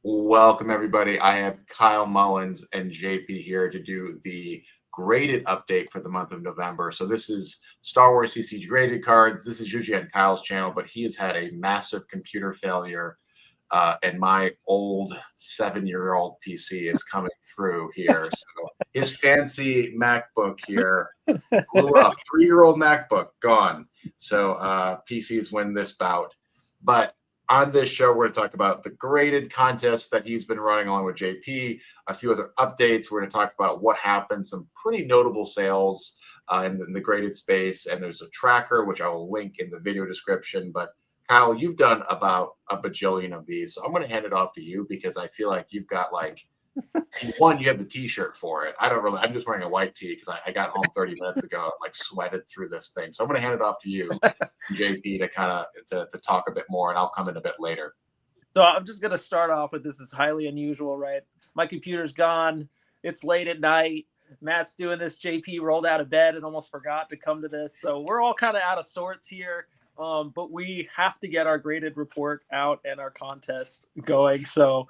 Welcome, everybody. I have Kyle Mullins and JP here to do the graded update for the month of November. So this is Star Wars CCG graded cards. This is usually on Kyle's channel, but he has had a massive computer failure, and my old 7-year-old PC is coming through here. So his fancy MacBook here blew up. 3-year-old MacBook gone. So PCs win this bout. But on this show, we're going to talk about the graded contest that he's been running along with JP, a few other updates. We're going to talk about what happened, some pretty notable sales in the graded space. And there's a tracker, which I will link in the video description. But Kyle, you've done about a bajillion of these. So I'm going to hand it off to you because I feel like you've got one, you have the t-shirt for it. I'm just wearing a white tee because I got home 30 minutes ago and sweated through this thing. So I'm going to hand it off to you, JP, to talk a bit more, and I'll come in a bit later. So I'm just going to start off with this is highly unusual, right? My computer's gone. It's late at night. Matt's doing this. JP rolled out of bed and almost forgot to come to this. So we're all kind of out of sorts here. But we have to get our graded report out and our contest going. So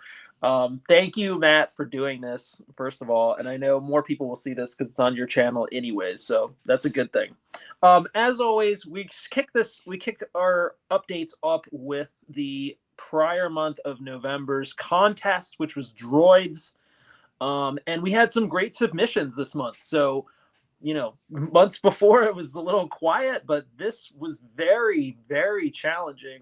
thank you, Matt, for doing this, first of all. And I know more people will see this because it's on your channel anyways. So that's a good thing. As always, we kick our updates up with the prior month of November's contest, which was droids. And we had some great submissions this month. So months before it was a little quiet, but this was very, very challenging.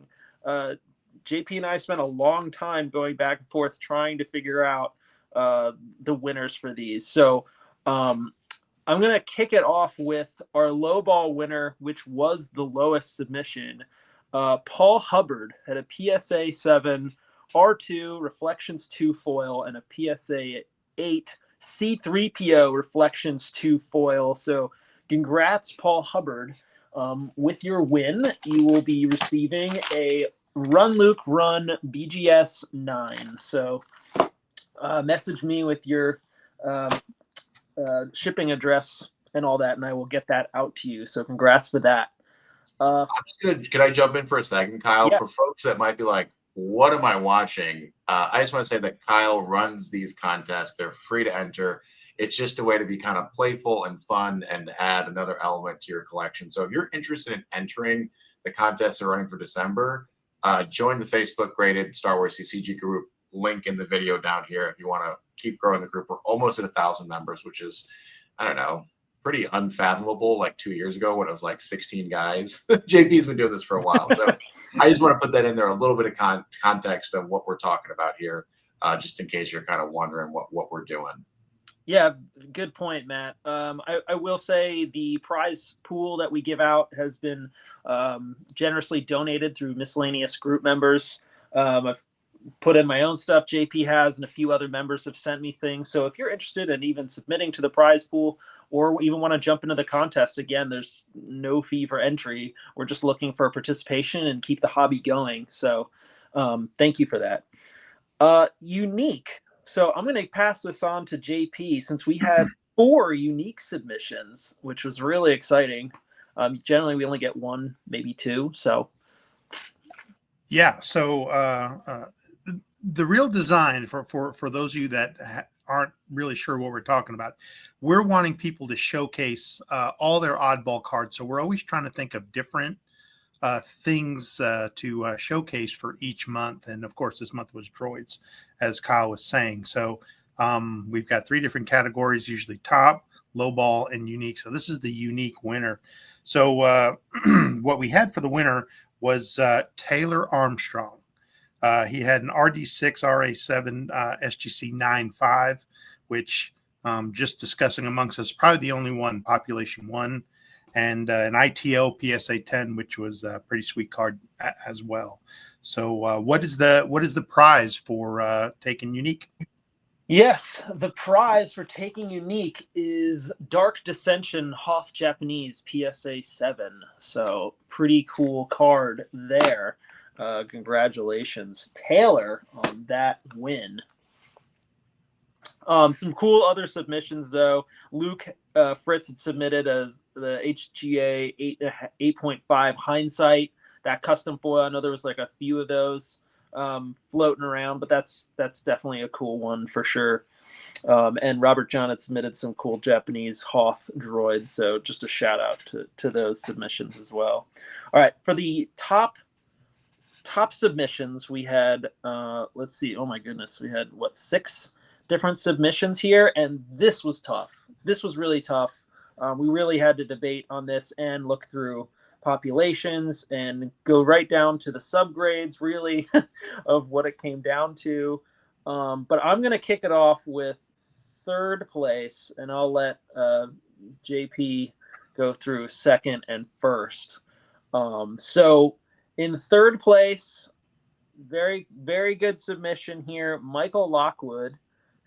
JP and I spent a long time going back and forth trying to figure out the winners for these. So I'm going to kick it off with our lowball winner, which was the lowest submission. Paul Hubbard had a PSA 7 R2 Reflections 2 foil and a PSA 8 C3PO Reflections 2 foil. So congrats, Paul Hubbard. With your win, you will be receiving a Run Luke Run BGS 9. So message me with your shipping address and all that, and I will get that out to you. So congrats for that. Good. Can I jump in for a second, Kyle? Yeah. For folks that might be like, what am I watching? I just want to say that Kyle runs these contests. They're free to enter. It's just a way to be kind of playful and fun and add another element to your collection. So if you're interested in entering the contests they're running for December, join the Facebook graded Star Wars CCG group. Link in the video down here if you want to keep growing the group. We're almost at 1,000 members, which is, I don't know, pretty unfathomable 2 years ago when it was 16 guys. JP's been doing this for a while. So I just want to put that in there, a little bit of context of what we're talking about here, just in case you're kind of wondering what we're doing. Yeah, good point, Matt. I will say the prize pool that we give out has been generously donated through miscellaneous group members. I've put in my own stuff, JP has, and a few other members have sent me things. So if you're interested in even submitting to the prize pool or even want to jump into the contest, again, there's no fee for entry. We're just looking for participation and keep the hobby going. So thank you for that. Unique. So I'm going to pass this on to JP since we had 4 unique submissions, which was really exciting. Generally, we only get 1, maybe 2. So, yeah. So the real design for those of you that aren't really sure what we're talking about, we're wanting people to showcase all their oddball cards. So we're always trying to think of different things to showcase for each month. And of course, this month was droids, as Kyle was saying. So we've got 3 different categories, usually top, low ball, and unique. So this is the unique winner. So what we had for the winner was Taylor Armstrong. He had an RD6 RA7 SGC 9.5, which just discussing amongst us, probably the only one, population 1. And an ITO PSA 10, which was a pretty sweet card as well. So what is the prize for taking unique? Yes, the prize for taking unique is Dark Dissension Hoth Japanese PSA 7. So pretty cool card there. Congratulations, Taylor, on that win. Some cool other submissions, though. Luke Fritz had submitted as the HGA 8.5 Hindsight, that custom foil. I know there was a few of those. floating around, but that's definitely a cool one for sure. And Robert John had submitted some cool Japanese Hoth droids, so just a shout out to those submissions as well. All right, for the top submissions, we had let's see, oh my goodness, we had 6 different submissions here, and this was tough. This was really tough. We really had to debate on this and look through populations and go right down to the subgrades, really, of what it came down to. But I'm going to kick it off with third place, and I'll let JP go through second and first. So in third place, very, very good submission here. Michael Lockwood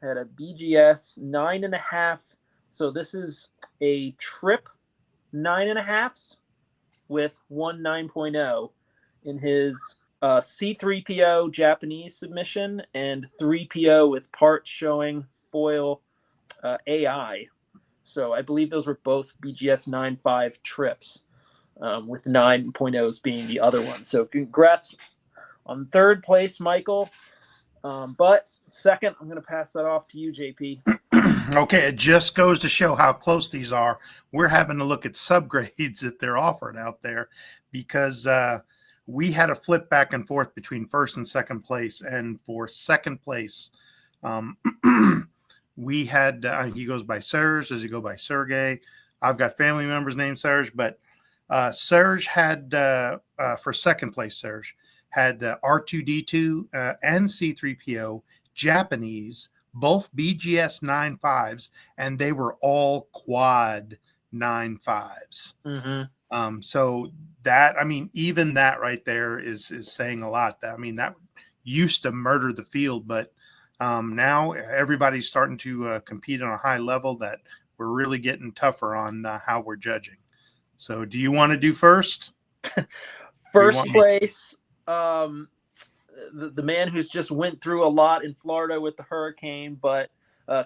had a BGS 9.5. So this is a trip 9.5s with 1 9.0 in his C3PO Japanese submission and 3PO with parts showing foil AI. So I believe those were both BGS 9.5 trips, with 9.0s being the other one. So congrats on third place, Michael. But second, I'm going to pass that off to you, JP. Okay, it just goes to show how close these are. We're having to look at subgrades that they're offered out there, because we had a flip back and forth between first and second place. And for second place, we had, he goes by Serge. Does he go by Sergey? I've got family members named Serge, but Serge had, for second place, Serge had R2D2 and C3PO Japanese, both BGS 9.5s, and they were all quad 9.5s. Mm-hmm. So that, I mean, even that right there is saying a lot. I mean, that used to murder the field, but now everybody's starting to compete on a high level that we're really getting tougher on how we're judging. So do you want to do first? First place, the man who's just went through a lot in Florida with the hurricane, but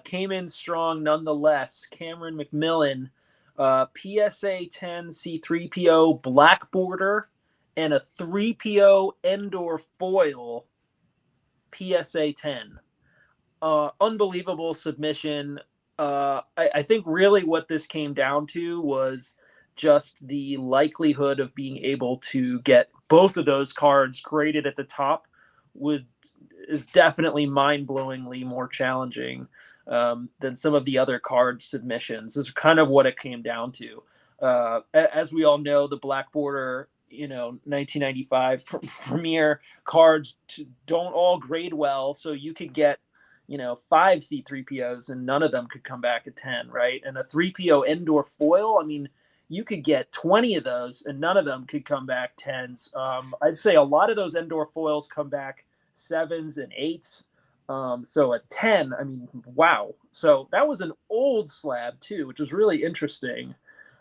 came in strong nonetheless. Cameron McMillan, PSA 10 C3PO black border and a 3PO Endor foil PSA 10. Unbelievable submission. I think really what this came down to was just the likelihood of being able to get both of those cards graded at the top is definitely mind-blowingly more challenging than some of the other card submissions. Is kind of what it came down to. As we all know, the Black Border, 1995 Premier cards don't all grade well, so you could get 5 C3POs and none of them could come back at 10, right? And a 3PO Endor foil, I mean, you could get 20 of those and none of them could come back 10s. I'd say a lot of those Endor foils come back 7s and 8s. So a 10, I mean, wow. So that was an old slab too, which was really interesting.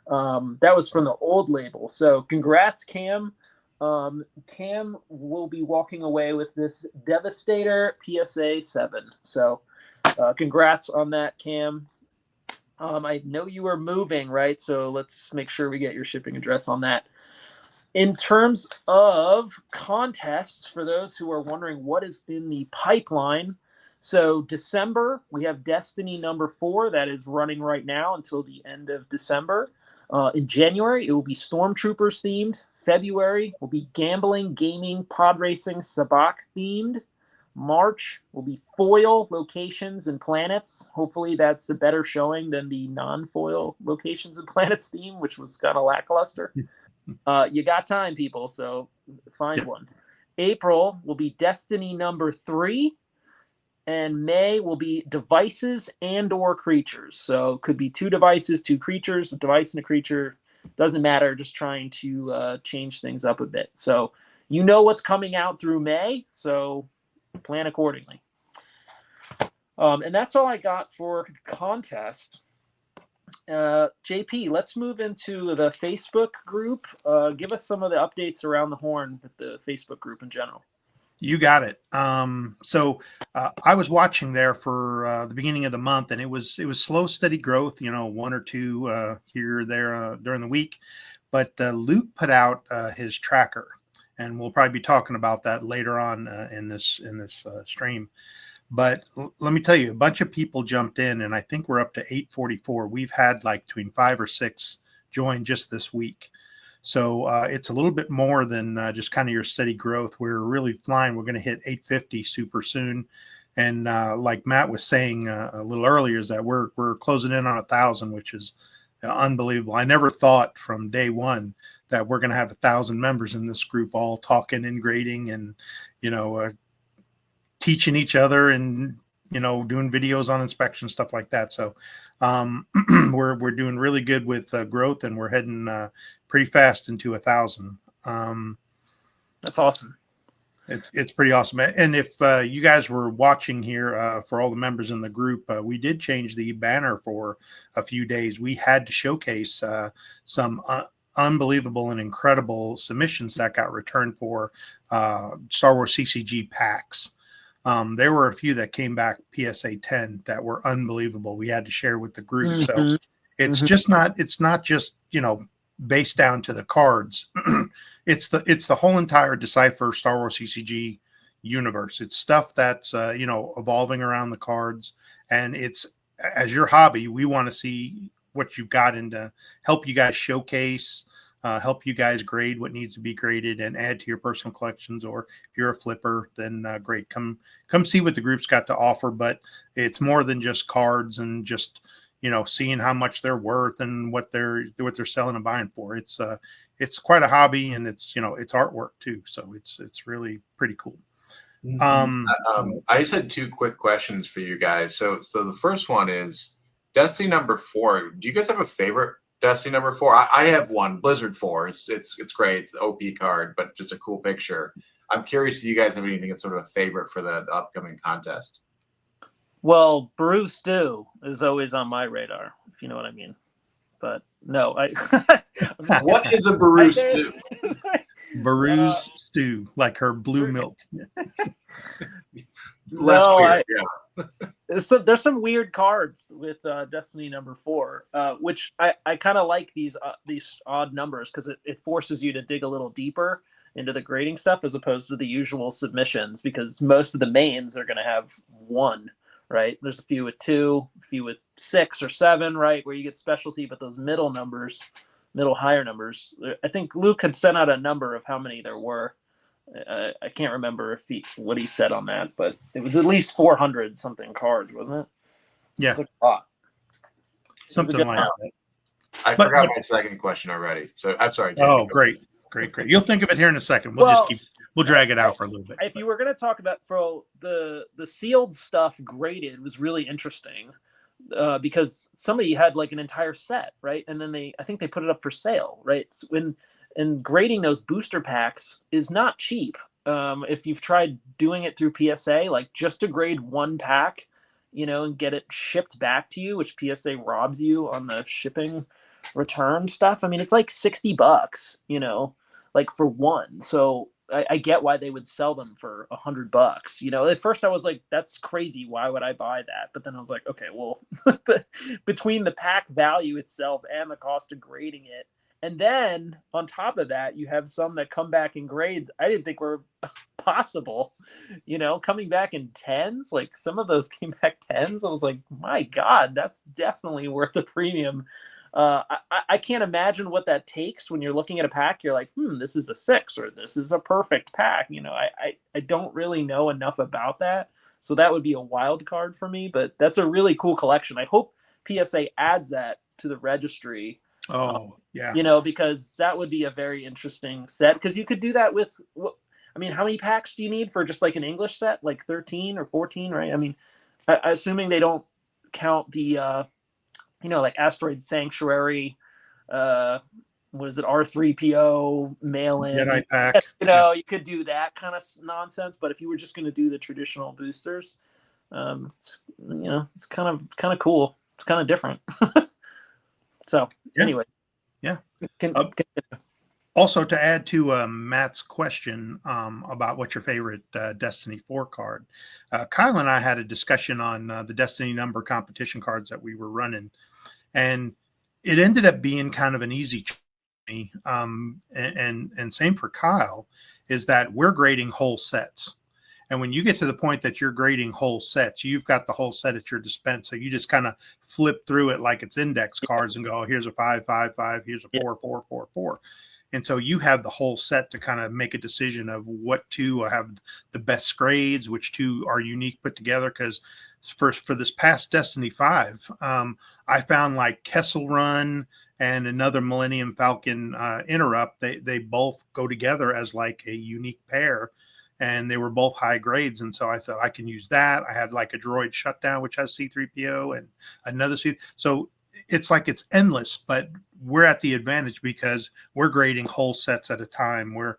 That was from the old label. So congrats, Cam. Cam will be walking away with this Devastator PSA 7. So congrats on that, Cam. I know you are moving, right? So let's make sure we get your shipping address on that. In terms of contests, for those who are wondering what is in the pipeline, so December, we have Destiny number 4 that is running right now until the end of December. In January, it will be Stormtroopers themed. February will be gambling, gaming, pod racing, sabacc themed. March will be foil locations and planets. Hopefully that's a better showing than the non-foil locations and planets theme, which was kind of lackluster. You got time, people, so find one. April will be Destiny number 3, and May will be devices and or creatures. So it could be 2 devices, 2 creatures, a device and a creature. Doesn't matter, just trying to change things up a bit. So you know what's coming out through May, so plan accordingly. And that's all I got for contest. JP, let's move into the Facebook group. Give us some of the updates around the horn with the Facebook group in general. You got it. So I was watching there for the beginning of the month, and it was slow, steady growth. 1 or 2 here or there during the week. But Luke put out his tracker, and we'll probably be talking about that later on in this stream. But let me tell you, a bunch of people jumped in, and I think we're up to 844. We've had like between 5 or 6 join just this week. So it's a little bit more than just kind of your steady growth. We're really flying. We're going to hit 850 super soon. And like Matt was saying a little earlier, is that we're closing in on 1,000, which is unbelievable. I never thought from day one that we're going to have 1,000 members in this group, all talking and grading and, teaching each other and, doing videos on inspection, stuff like that. So we're doing really good with growth, and we're heading pretty fast into 1,000. That's awesome. It's pretty awesome. And if you guys were watching here, for all the members in the group, we did change the banner for a few days. We had to showcase some unbelievable and incredible submissions that got returned for Star Wars CCG packs. There were a few that came back PSA 10 that were unbelievable. We had to share with the group. So it's not just, based down to the cards. It's the whole entire Decipher Star Wars CCG universe. It's stuff that's, evolving around the cards. And it's, as your hobby, we want to see what you've got to help you guys showcase, help you guys grade what needs to be graded and add to your personal collections. Or if you're a flipper, then great. Come see what the group's got to offer. But it's more than just cards and just, seeing how much they're worth and what they're selling and buying for. It's quite a hobby, and it's artwork too. So it's really pretty cool. I just had 2 quick questions for you guys. So the first one is Destiny number 4. Do you guys have a favorite Destiny number 4? I have one, Blizzard 4. It's great. It's an OP card, but just a cool picture. I'm curious if you guys have anything that's sort of a favorite for the upcoming contest. Well, Brew Stew is always on my radar, if you know what I mean. But no, What is a Baru stew? Baru's stew, like her blue milk. Weird, yeah. So there's some weird cards with Destiny number 4, which I kind of like these odd numbers, because it forces you to dig a little deeper into the grading stuff as opposed to the usual submissions, because most of the mains are going to have 1. Right, there's a few with 2, a few with 6 or 7, right, where you get specialty. But those middle higher numbers, I think Luke had sent out a number of how many there were. I can't remember what he said on that, but it was at least 400 something cards, wasn't it? Yeah, it was a lot. Something like that. I forgot my second question already, so I'm sorry. Jamie. Oh, great. You'll think of it here in a second. We'll drag it out for a little bit. If you were going to talk about for the sealed stuff graded was really interesting, because somebody had like an entire set, right? And then I think they put it up for sale, right? And grading those booster packs is not cheap. If you've tried doing it through PSA, like just to grade 1 pack, and get it shipped back to you, which PSA robs you on the shipping return stuff. I mean, it's like $60, like for 1. So I get why they would sell them for $100. At first I was like, that's crazy. Why would I buy that? But then I was like, okay, well, between the pack value itself and the cost of grading it, and then on top of that, you have some that come back in grades I didn't think were possible, coming back in 10s. Like some of those came back 10s. I was like, my God, that's definitely worth the premium. I can't imagine what that takes when you're looking at a pack. You're like, this is a 6 or this is a perfect pack. I don't really know enough about that. So that would be a wild card for me, but that's a really cool collection. I hope PSA adds that to the registry. Oh, yeah. Because that would be a very interesting set, because you could do that with, how many packs do you need for just like an English set? Like 13 or 14, right? I mean, assuming they don't count the, like Asteroid Sanctuary, what is it, R3PO mail-in. Jedi pack. You could do that kind of nonsense. But if you were just going to do the traditional boosters, it's kind of cool. It's kind of different. So anyway. Yeah. Also, to add to Matt's question about what's your favorite Destiny 4 card, Kyle and I had a discussion on the Destiny number competition cards that we were running, and it ended up being kind of an easy and same for Kyle, is that we're grading whole sets. And when you get to the point that you're grading whole sets, you've got the whole set at your dispense. So you just kind of flip through it like it's index cards and go, oh, here's a 5, 5, 5, here's a 4, 4, 4, 4. And so you have the whole set to kind of make a decision of what two have the best grades, which two are unique put together. Because for this past Destiny 5, I found like Kessel Run and another Millennium Falcon Interrupt, they both go together as like a unique pair. And they were both high grades. And so I thought I can use that. I had like a droid shutdown, which has C-3PO and another C. So it's like it's endless, but we're at the advantage because we're grading whole sets at a time. We're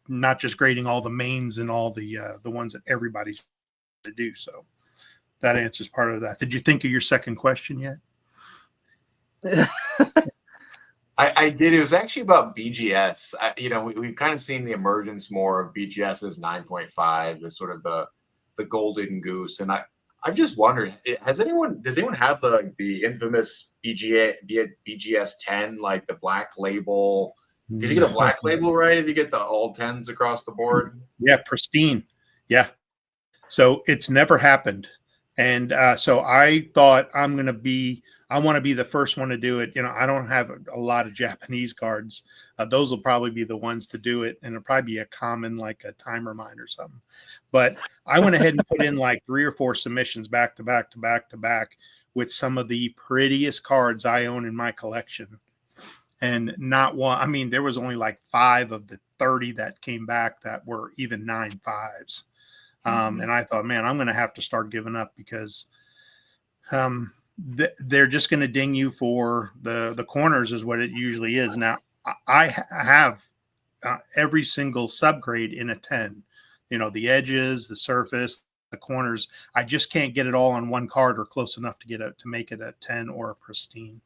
not just grading all the mains and all the ones that everybody's to do. So that answers part of that. Did you think of your second question yet? I did. It was actually about BGS. We've kind of seen the emergence more of BGS as 9.5 as sort of the golden goose. And I've just wondered, does anyone have the infamous BGS 10, like the black label? Did you get a black label right if you get the all 10s across the board? Yeah, pristine. Yeah. So it's never happened. And so I thought I want to be the first one to do it. I don't have a lot of Japanese cards. Those will probably be the ones to do it. And it'll probably be a common, like a timer mine or something. But I went ahead and put in like 3 or 4 submissions back to back to back to back with some of the prettiest cards I own in my collection. And not one, I mean, there was only like 5 of the 30 that came back that were even 9.5s. And I thought, man, I'm going to have to start giving up because they're just going to ding you for the corners is what it usually is. Now, I have every single subgrade in a 10, the edges, the surface, the corners. I just can't get it all on one card or close enough to to make it a 10 or a pristine.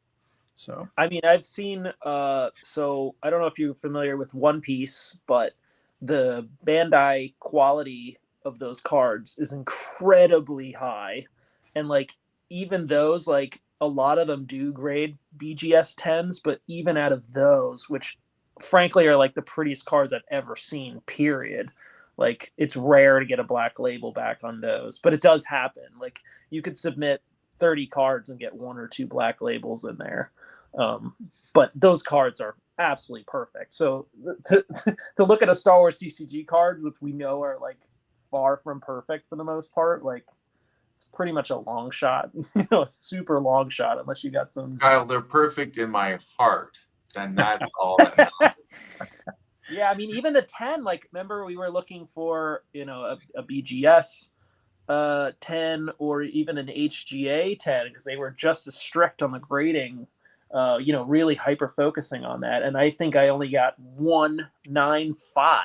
So, I mean, I've seen, so I don't know if you're familiar with One Piece, but the Bandai quality of those cards is incredibly high. And like, even those, like a lot of them do grade BGS 10s, but even out of those, which frankly are like the prettiest cards I've ever seen, period. Like, it's rare to get a black label back on those, but it does happen. Like, you could submit 30 cards and get 1 or 2 black labels in there. But those cards are absolutely perfect. So to look at a Star Wars CCG card, which we know are like far from perfect for the most part, like it's pretty much a long shot, a super long shot, unless you got some. Kyle, they're perfect in my heart. Then that's all that matters. Yeah, I mean, even the 10, like, remember we were looking for, a BGS 10 or even an HGA 10 because they were just as strict on the grading, really hyper focusing on that. And I think I only got 195,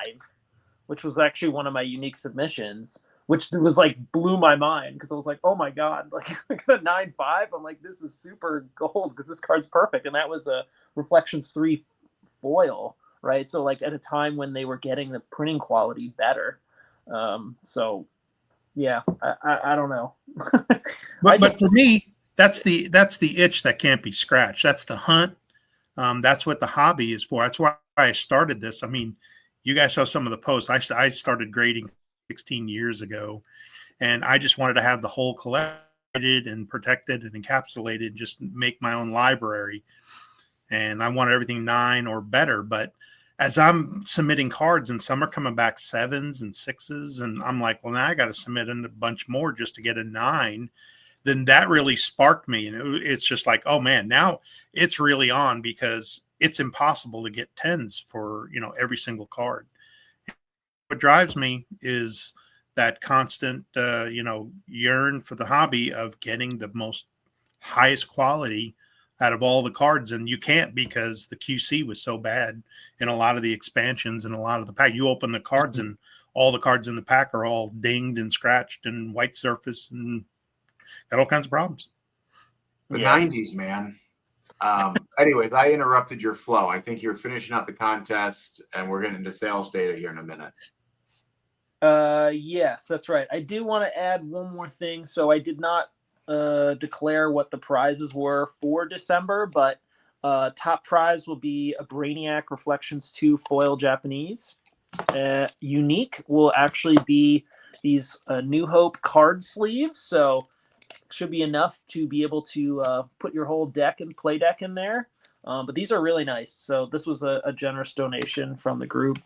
which was actually one of my unique submissions, which was like blew my mind because I was like, oh my God, like I got a 9.5. I'm like, this is super gold because this card's perfect. And that was a Reflections 3 foil, right? So like at a time when they were getting the printing quality better. So yeah, I don't know. but for me, that's the itch that can't be scratched. That's the hunt. That's what the hobby is for. That's why I started this. I mean, you guys saw some of the posts. I started grading 16 years ago, and I just wanted to have the whole collected and protected and encapsulated, just make my own library. And I wanted everything 9 or better. But as I'm submitting cards and some are coming back 7s and 6s, and I'm like, well, now I got to submit a bunch more just to get a 9. Then that really sparked me. And it's just like, oh man, now it's really on because it's impossible to get 10s for, every single card. What drives me is that constant, yearn for the hobby of getting the most highest quality out of all the cards. And you can't because the QC was so bad in a lot of the expansions and a lot of the pack. You open the cards and all the cards in the pack are all dinged and scratched and white surface and got all kinds of problems. The 90s, man. Anyways, I interrupted your flow. I think you're finishing up the contest and we're getting into sales data here in a minute. Yes, that's right. I do want to add one more thing. So I did not declare what the prizes were for December, but Top prize will be a Brainiac Reflections 2 foil Japanese. Unique will actually be these New Hope card sleeves. So should be enough to be able to put your whole deck and play deck in there. But these are really nice. So this was a generous donation from the group.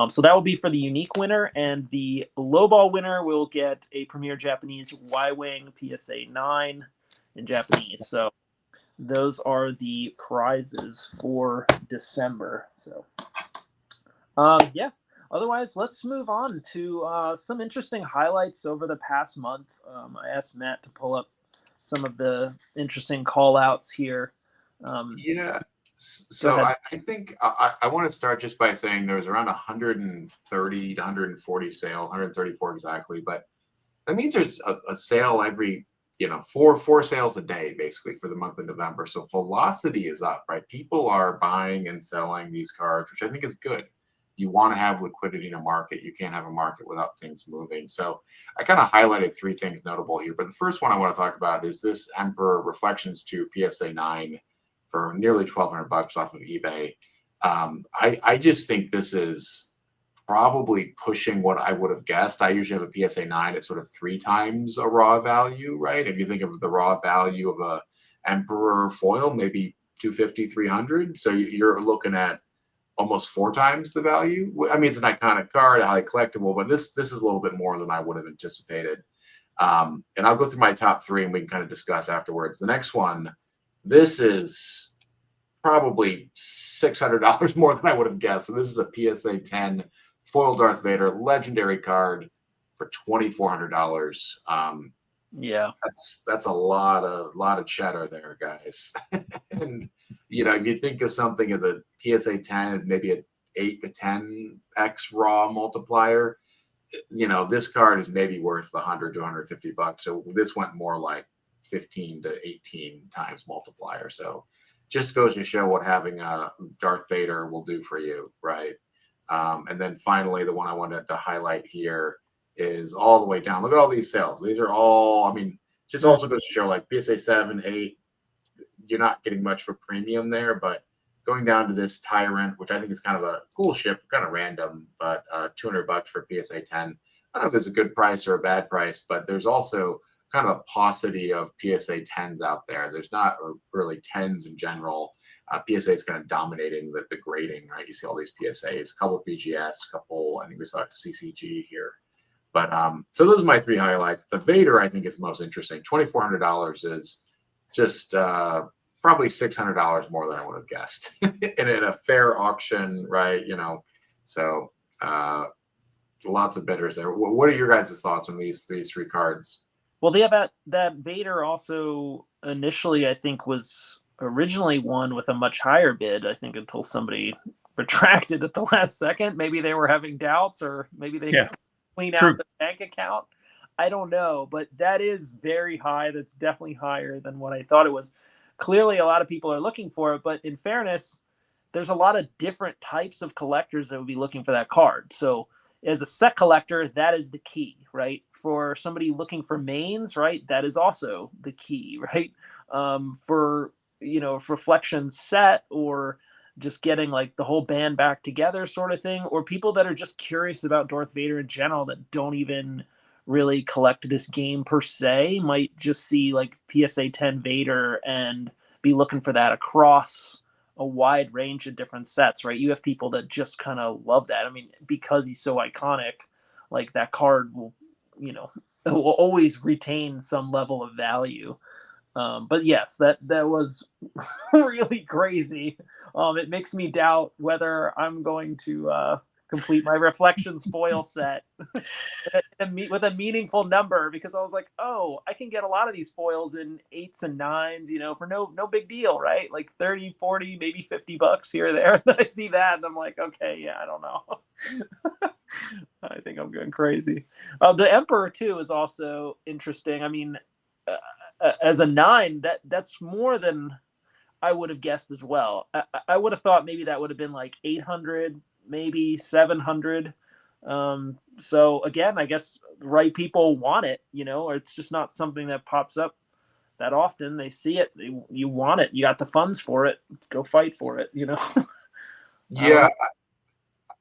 So that will be for the unique winner, and the lowball winner will get a Premier Japanese Y-Wing PSA 9 in Japanese. So those are the prizes for December. So yeah. Otherwise, let's move on to some interesting highlights over the past month. I asked Matt to pull up some of the interesting call outs here. Yeah. So I think I want to start just by saying there was around 130 to 140 sale, 134 exactly, but that means there's a sale every, four sales a day basically for the month of November. So velocity is up, right? People are buying and selling these cards, which I think is good. You want to have liquidity in a market. You can't have a market without things moving. So I kind of highlighted three things notable here. But the first one I want to talk about is this Emperor Reflections 2 PSA 9 for nearly $1,200 off of eBay. I just think this is probably pushing what I would have guessed. I usually have a PSA 9 at sort of 3 times a raw value, right? If you think of the raw value of a Emperor foil, maybe 250, 300. So you're looking at almost 4 times the value. I mean, it's an iconic card, a highly collectible, but this is a little bit more than I would have anticipated. And I'll go through my top 3 and we can kind of discuss afterwards. The next one, this is probably $600 more than I would have guessed. So this is a PSA 10 foil Darth Vader legendary card for $2,400. Yeah, that's a lot of cheddar there, guys. And if you think of something as a PSA 10 as maybe an 8 to 10x raw multiplier, this card is maybe worth 100 to 150 bucks. So this went more like 15 to 18 times multiplier. So just goes to show what having a Darth Vader will do for you, right? And then finally, the one I wanted to highlight here is all the way down. Look at all these sales. These are all, just also goes to show like PSA 7, 8, you're not getting much for premium there, but going down to this Tyrant, which I think is kind of a cool ship, kind of random, but $200 for PSA 10. I don't know if there's a good price or a bad price, but there's also kind of a paucity of PSA 10s out there. There's not really 10s in general. PSA is kind of dominating the grading, right? You see all these PSAs, a couple of BGS, a couple, I think we saw CCG here. But so those are my 3 highlights. The Vader, I think, is the most interesting. $2,400 is just probably $600 more than I would have guessed. And in a fair auction, right? So lots of bidders there. What are your guys' thoughts on these 3 cards? Well, yeah, that Vader also initially, I think, was originally one with a much higher bid, I think, until somebody retracted at the last second. Maybe they were having doubts, or maybe they clean out the bank account. I don't know, but that is very high. That's definitely higher than what I thought it was. Clearly, a lot of people are looking for it, but in fairness, there's a lot of different types of collectors that would be looking for that card. So as a set collector, that is the key, right? For somebody looking for mains, right, that is also the key, right? For Reflections set, or just getting like the whole band back together sort of thing, or people that are just curious about Darth Vader in general that don't even really collect this game per se, might just see like PSA 10 Vader and be looking for that across a wide range of different sets, right? You have people that just kind of love that. I mean, because he's so iconic, like that card will, it will always retain some level of value. But yes, that was really crazy. It makes me doubt whether I'm going to complete my Reflections foil set with a meaningful number, because I was like, oh, I can get a lot of these foils in 8s and 9s, for no big deal, right? Like 30, 40, maybe $50 here or there. I see that and I'm like, okay, yeah, I don't know. I think I'm going crazy. The Emperor too is also interesting. I mean, as a 9, that's more than I would have guessed as well. I would have thought maybe that would have been like 800, maybe 700. So again, I guess the right people want it, or it's just not something that pops up that often. They see it, you want it, you got the funds for it, go fight for it, you know. Yeah,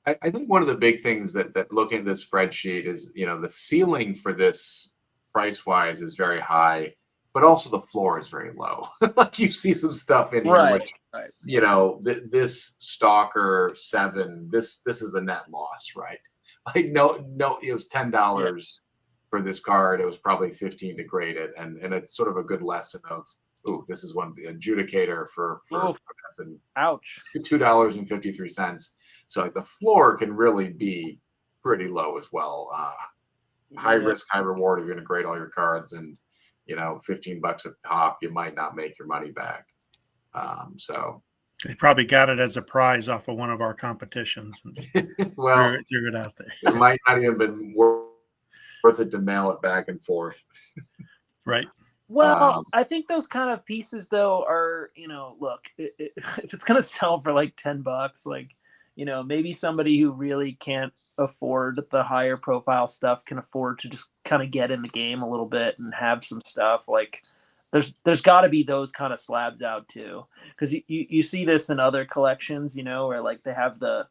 I think one of the big things that looking at this spreadsheet is, the ceiling for this price wise is very high, but also the floor is very low. Like you see some stuff in here, which, this Stalker 7, this is a net loss, right? Like no, it was $10 for this card. It was probably 15 to grade it, and it's sort of a good lesson of, this is one the adjudicator for that's an ouch, $2.53. So like the floor can really be pretty low as well. High risk, high reward if you're going to grade all your cards, and $15 a pop, you might not make your money back. So they probably got it as a prize off of one of our competitions and threw it out there. It might not even been worth it to mail it back and forth. Right. Well, I think those kind of pieces though are, look, if it's going to sell for like $10, like, maybe somebody who really can't afford the higher profile stuff can afford to just kind of get in the game a little bit and have some stuff. Like there's got to be those kind of slabs out too, because you see this in other collections, where like they have the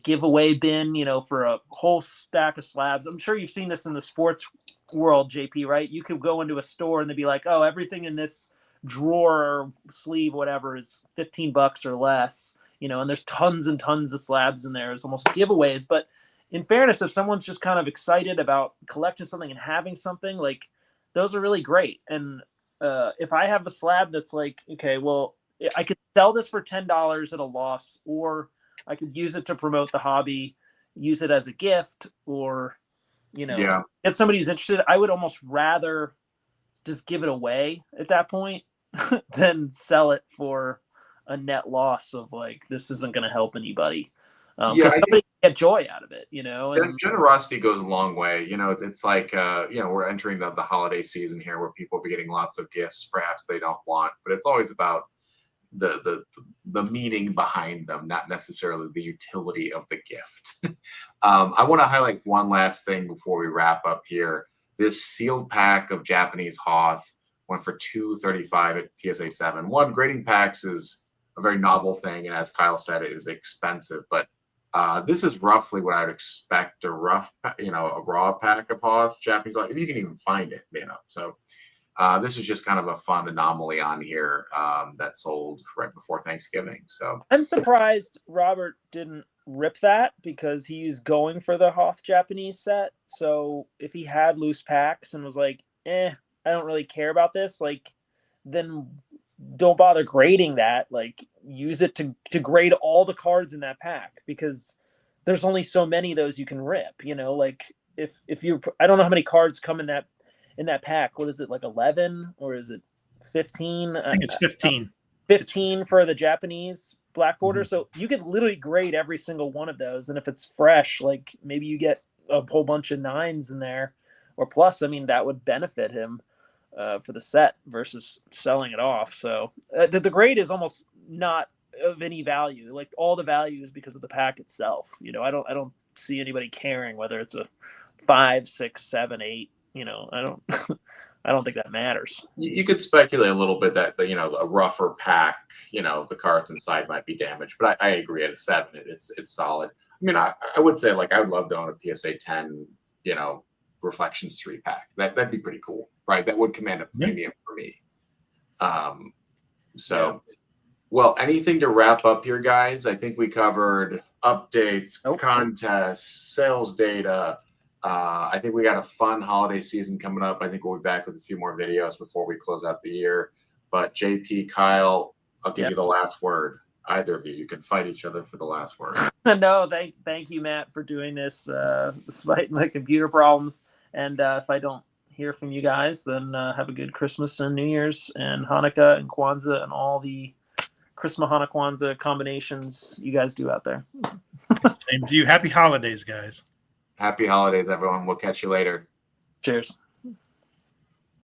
giveaway bin, for a whole stack of slabs. I'm sure you've seen this in the sports world, JP, right? You could go into a store and they'd be like, oh, everything in this drawer or sleeve, whatever, is $15 or less, and there's tons and tons of slabs in there. It's almost giveaways. But in fairness, if someone's just kind of excited about collecting something and having something, like those are really great. And if I have a slab that's like, okay, well, I could sell this for $10 at a loss, or I could use it to promote the hobby, use it as a gift, or, if somebody who's interested, I would almost rather just give it away at that point than sell it for a net loss of like, this isn't going to help anybody. Because somebody can get joy out of it, and generosity goes a long way. It's like, we're entering the holiday season here where people will be getting lots of gifts, perhaps they don't want, but it's always about the meaning behind them, not necessarily the utility of the gift. I want to highlight one last thing before we wrap up here. This sealed pack of Japanese Hoth went for $235 at PSA 7. One, grading packs is a very novel thing, and as Kyle said, it is expensive, but this is roughly what I would expect a raw pack of Hoth Japanese, if you can even find it, So this is just kind of a fun anomaly on here that sold right before Thanksgiving. So I'm surprised Robert didn't rip that, because he's going for the Hoth Japanese set. So if he had loose packs and was like, I don't really care about this, like, then don't bother grading that. Like, use it to grade all the cards in that pack, because there's only so many of those you can rip. Like if you, I don't know how many cards come in that pack. What is it, like 11 or is it 15? I think it's 15. 15 for the Japanese black border. So you could literally grade every single one of those, and if it's fresh, like maybe you get a whole bunch of 9s in there or plus. I mean, that would benefit him for the set versus selling it off. So the grade is almost not of any value. Like, all the value is because of the pack itself. I don't see anybody caring whether it's a 5, 6, 7, 8. I don't I don't think that matters. You could speculate a little bit that a rougher pack, the cards inside might be damaged, but I agree at a 7, it's solid. I mean, I would say, like, I would love to own a PSA 10, Reflections 3 pack. That'd be pretty cool, right? That would command a premium for me. Well, anything to wrap up here, guys? I think we covered updates, contests, sales data. I think we got a fun holiday season coming up. I think we'll be back with a few more videos before we close out the year. But JP, Kyle, I'll give you the last word. Either of you can fight each other for the last word. No, thank you, Matt, for doing this despite my computer problems. And if I don't hear from you guys, then have a good Christmas and New Year's and Hanukkah and Kwanzaa and all the Christmas, Hanukkah, Kwanzaa combinations you guys do out there. Same to you. Happy holidays, guys. Happy holidays, everyone. We'll catch you later. Cheers.